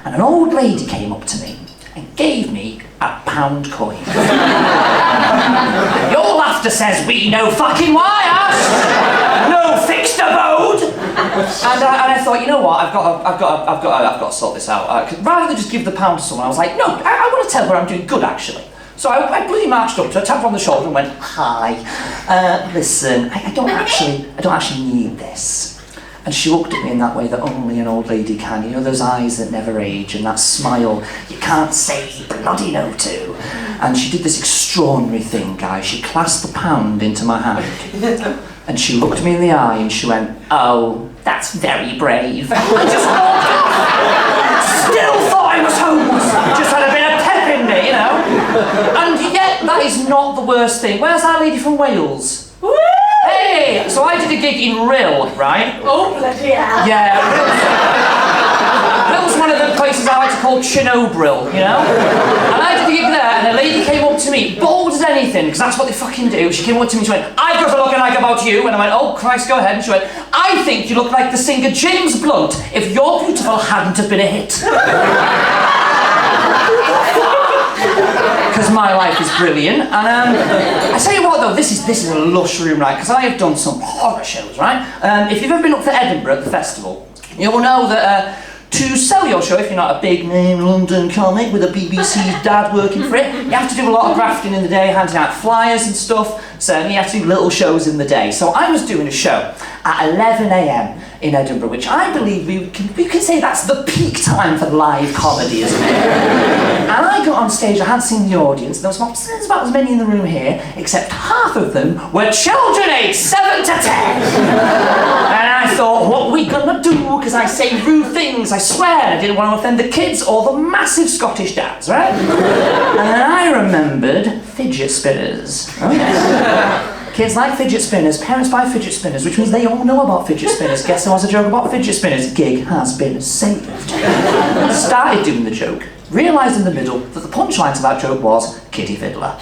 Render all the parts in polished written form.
and an old lady came up to me and gave me a £1 coin. Your laughter says we know fucking why, ass! No fixed abode! And I thought, you know what, I've got to sort this out. Rather than just give the £1 to someone, I was like, no, I want to tell her I'm doing good, actually. So I bloody marched up to her, tapped her on the shoulder and went, hi, listen, I don't actually need this. And she looked at me in that way that only an old lady can. You know, those eyes that never age and that smile you can't say bloody no to. And she did this extraordinary thing, guys. She clasped the £1 into my hand. And she looked me in the eye and she went, oh, that's very brave. I just walked off. Still thought I was homeless. Just had a bit of pep in me, you know. And yet, that is not the worst thing. Where's our lady from Wales? Hey! So I did a gig in Rill, right? Oh, bloody hell. Yeah, Rill's one of the places I like to call Chinobril, you know? And I did a gig there, and a lady came up to me, bold as anything, because that's what they fucking do. She came up to me and she went, I've got a look like about you. And I went, oh Christ, go ahead. And she went, I think you look like the singer James Blunt if You're Beautiful hadn't have been a hit. Because my life is brilliant, and I tell you what though, this is a lush room, right? Because I have done some horror shows, right? If you've ever been up to Edinburgh at the festival, you'll know that to sell your show, if you're not a big name London comic with a BBC dad working for it, you have to do a lot of grafting in the day, handing out flyers and stuff. So you have to do little shows in the day. So I was doing a show at 11 a.m. in Edinburgh, which I believe we can say that's the peak time for live comedy, isn't it? And I got on stage, I hadn't seen the audience, there was about as many in the room here, except half of them were children aged 7 to 10. And I thought, what are we gonna do? Because I say rude things, I swear, I didn't want to offend the kids or the massive Scottish dads, right? And then I remembered fidget spinners. Oh yes. Kids like fidget spinners, parents buy fidget spinners, which means they all know about fidget spinners. Guess there was a joke about fidget spinners. Gig has been saved. Started doing the joke, realised in the middle that the punchline to that joke was Kitty Fiddler.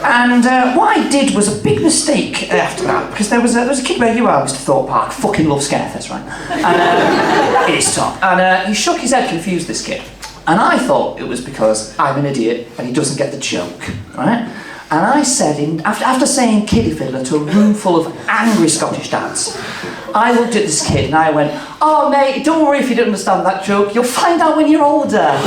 And what I did was a big mistake after that, because there was a kid where you are, Mr. Thorpe Park, fucking loves Scarefest, right? And it is top. And he shook his head, confused this kid. And I thought it was because I'm an idiot and he doesn't get the joke, right? And I said, after saying Kitty Fiddler to a room full of angry Scottish dads, I looked at this kid and I went, oh mate, don't worry if you don't understand that joke, you'll find out when you're older.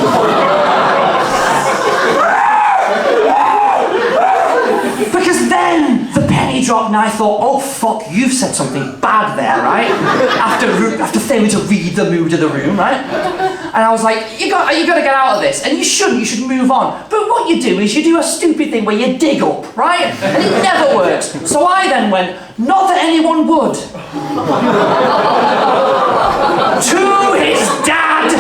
Because then the penny dropped and I thought, oh fuck, you've said something bad there, right? After failing to read the mood of the room, right? And I was like, you got to get out of this, and you should move on. But what you do is you do a stupid thing where you dig up, right? And it never works. So I then went, not that anyone would. To his dad!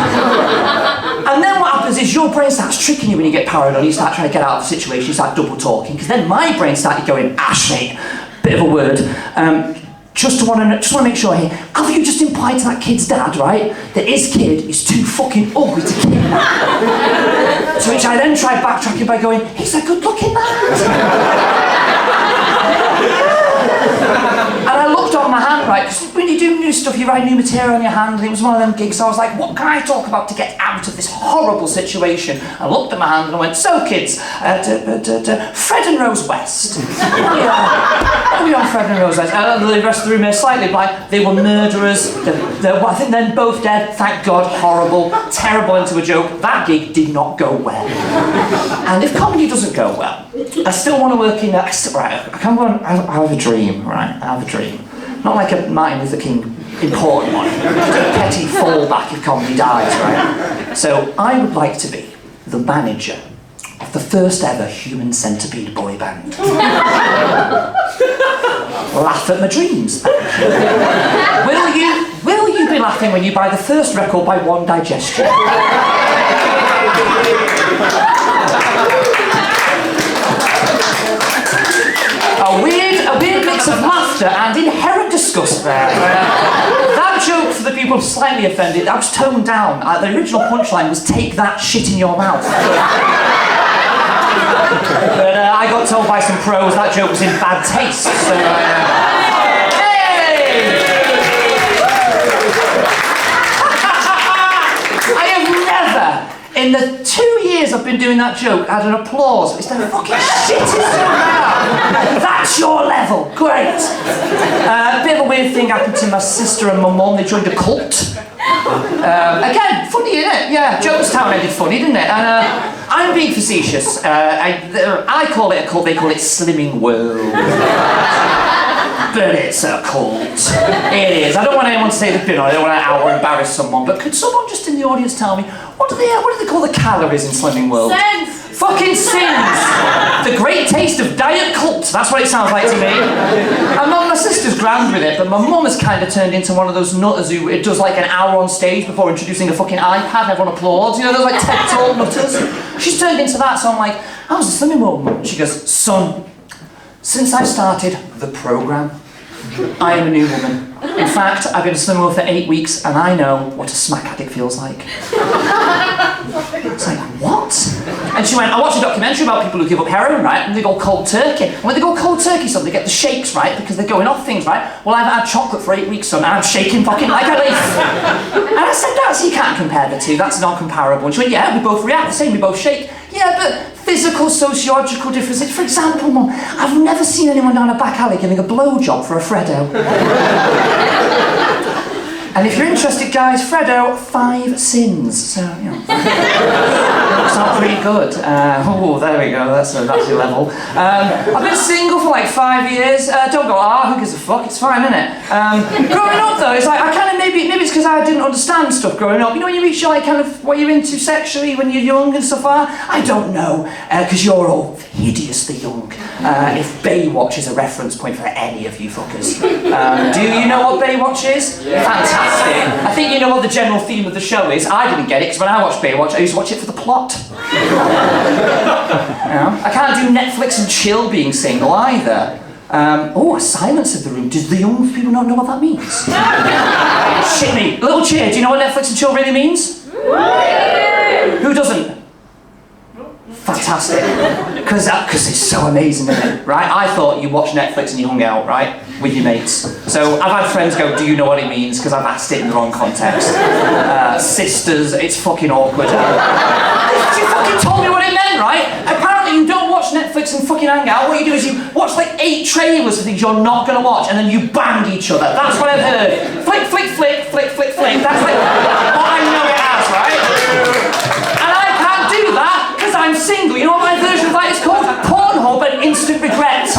And then what happens is your brain starts tricking you when you get paranoid, you start trying to get out of the situation, you start double talking, because then my brain started going, mate, bit of a word. Just want to make sure here, have you just implied to that kid's dad, right, that his kid is too fucking ugly to kidnap? To which I then tried backtracking by going, he's a good looking lad. And I looked on my hand, right, because when you do new stuff, you write new material on your hand, and it was one of them gigs, so I was like, what can I talk about to get out of this horrible situation? I looked at my hand and I went, so kids, Fred and Rose West. Maybe on Fred and Rose West. The rest of the room is slightly black. They were murderers. I think they're both dead, thank God, horrible, terrible into a joke. That gig did not go well. And if comedy doesn't go well, I still want to work in, I have a dream, right? I have a dream. Not like a Martin Luther King important one. Just a petty fallback if comedy dies, right? So I would like to be the manager of the first ever human centipede boy band. Laugh at my dreams. Will you be laughing when you buy the first record by One Digestion? A weird mix of laughter and inherent disgust there. That joke, for the people slightly offended, that was toned down. The original punchline was, take that shit in your mouth. But I got told by some pros that joke was in bad taste, so... doing that joke had an applause. It's the fucking shit is so loud. That's your level. Great. A bit of a weird thing happened to my sister and my mum. They joined a cult. Again, funny, innit? Yeah, Jonestown ended funny, didn't it? And I'm being facetious. I call it a cult, they call it Slimming World. But it's a cult. It is. I don't want anyone to say they've been on it, I don't want to out or embarrass someone, but could someone just in the audience tell me, what do they call the calories in Slimming World? Sins! Fucking sins! The great taste of diet cult, that's what it sounds like to me. And my sister's grand with it, but my mum has kind of turned into one of those nutters who it does like an hour on stage before introducing a fucking iPad, everyone applauds, you know, those like TED Talk nutters. She's turned into that, so I'm like, how's the Slimming World, Mum? She goes, son, since I started the programme, I am a new woman. In fact, I've been a Slimming World for 8 weeks and I know what a smack addict feels like. It's like, what? And she went, I watched a documentary about people who give up heroin, right? And they go cold turkey. And when they go cold turkey, son, they get the shakes, right? Because they're going off things, right? Well, I've had chocolate for 8 weeks, son, and I'm shaking fucking like a leaf. And I said, that's, you can't compare the two, that's not comparable. And she went, yeah, we both react the same, we both shake. Yeah, but physical, sociological differences. For example, Mum, I've never seen anyone down a back alley giving a blowjob for a Freddo. And if you're interested, guys, Freddo, 5 sins. So, you know, looks not pretty good. Oh, there we go, that's your level. I've been single for like 5 years. Don't go, who gives a fuck, it's fine, innit? Growing up though, it's like, I kind of, maybe it's because I didn't understand stuff growing up. You know when you reach like kind of what you're into sexually when you're young and stuff like that? I don't know, because you're all hideously young. If Baywatch is a reference point for any of you fuckers. Do you know what Baywatch is? Yeah. Fantastic. I think you know what the general theme of the show is. I didn't get it because when I watched Baywatch, I used to watch it for the plot. You know? I can't do Netflix and chill being single either. A silence of the room. Does the young people not know what that means? Shit me. A little cheer. Do you know what Netflix and chill really means? Who doesn't? Fantastic. Because it's so amazing, isn't it? Right? I thought you watched Netflix and you hung out, right? With your mates. So I've had friends go, do you know what it means? Because I've asked it in the wrong context. Sisters, it's fucking awkward. You fucking told me what it meant, right? Apparently you don't watch Netflix and fucking hang out. What you do is you watch like 8 trailers for things you're not going to watch and then you bang each other. That's what I've heard. Flick, flick, flick, flick, flick, flick. That's like what I know it as, right? And I can't do that because I'm single. You know what my version of that is called? Pornhub and instant regret.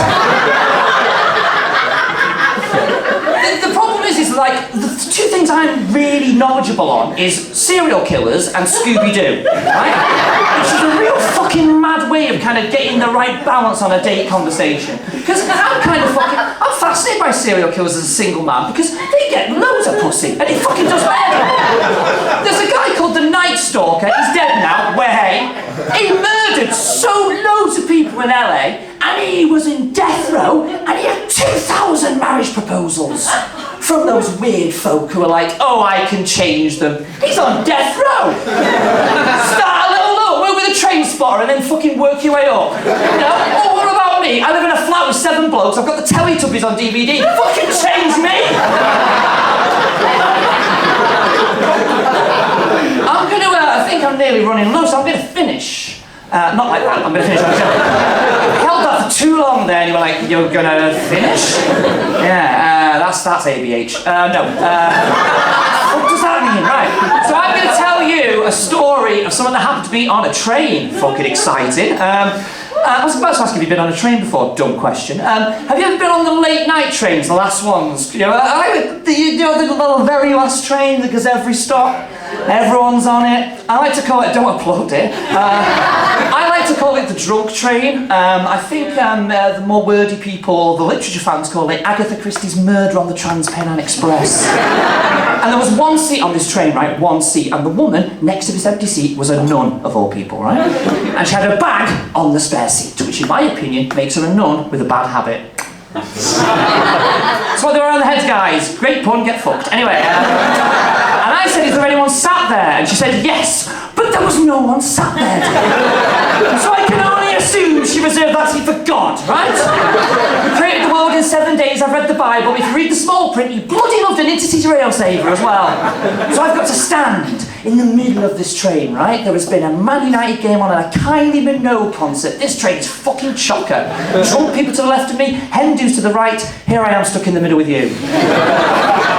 The problem is like, the 2 things I'm really knowledgeable on is serial killers and Scooby-Doo, right? Which is a real fucking mad way of kind of getting the right balance on a date conversation. Because I'm fascinated by serial killers as a single man because they get loads of pussy and it fucking does whatever. There's a guy called the Night Stalker, he's dead now, he murdered loads of people in LA and he was in death row and he had 2,000 marriage proposals from those weird folk who are like, oh, I can change them. He's on death row. Start a little low, work with a train spotter and then fucking work your way up. You know? Oh, what about me? I live in a flat with 7 blokes, I've got the Teletubbies on DVD. Fucking change me! I think I'm nearly running low, so I'm going to finish. Not like that, I'm going to finish. I held that for too long there, and you were like, you're going to finish? Yeah, that's ABH. No. What does that mean? Right. So I'm going to tell you a story of someone that happened to me on a train. Fucking excited. I was about to ask if you've been on a train before, dumb question. Have you ever been on the late night trains, the last ones? You know, the very last train that goes every stop, everyone's on it. I like to call it, don't applaud it, I like to call it the drunk train. I think the more wordy people, the literature fans call it Agatha Christie's Murder on the Trans-Pennine Express. And there was one seat on this train, right, one seat, and the woman next to this empty seat was a nun, of all people, right? And she had her bag on the spare seat, which in my opinion makes her a nun with a bad habit. That's why they were on the heads, guys. Great pun, get fucked. Anyway, and I said, is there anyone sat there? And she said, yes, but there was no one sat there. So I can only assume she reserved that seat for God, right? We created the world in 7 days, I've read the Bible. If you read the small print, you bloody loved an intercity rail saver as well. So I've got to stand in the middle of this train, right, there has been a Man United game on and a Kylie Minogue concert. This train is fucking chocker. Drunk people to the left of me, Hindus to the right, here I am stuck in the middle with you.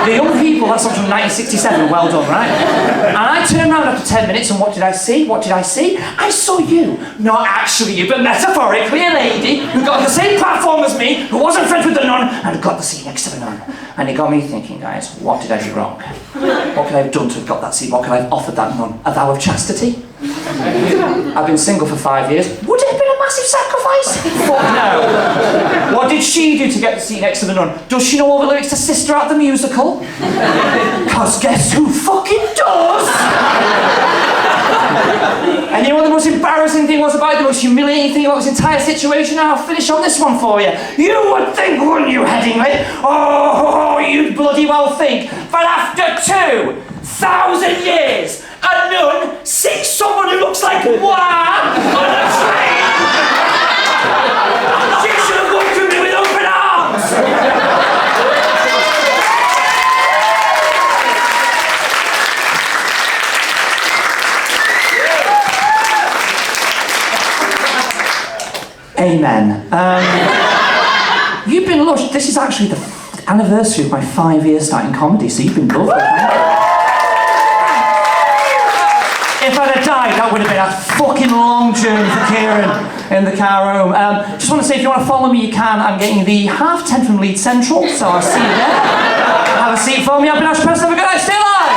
The young people, that song's from 1967, well done, right? And I turned around after 10 minutes and what did I see? What did I see? I saw you. Not actually you, but metaphorically a lady who got on the same platform as me, who wasn't friends with the nun, and got the seat next to the nun. And it got me thinking, guys, what did I do wrong? What could I have done to have got that seat? What could I have offered that nun? A vow of chastity? I've been single for 5 years. Would it have been a massive sacrifice? Fuck no. What did she do to get the seat next to the nun? Does she know all the lyrics to Sister Act the musical? Cause guess who fucking does? And you know what the most embarrassing thing was about it? The most humiliating thing about this entire situation? I'll finish on this one for you. You would think, wouldn't you, Headingley? Oh, you'd bloody well think. But after 2,000 years, a nun sees someone who looks like moi on a train. She should have welcomed me with open arms. Amen. You've been lush. This is actually the anniversary of my 5 years starting comedy, so you've been lovely. If I'd have died, that would have been a fucking long journey for Kieran in the car home. Just want to say, if you want to follow me, you can. I'm getting the 10:30 from Leeds Central, so I'll see you there. Have a seat for me. I've been Preston. Have a good night. Stay alive.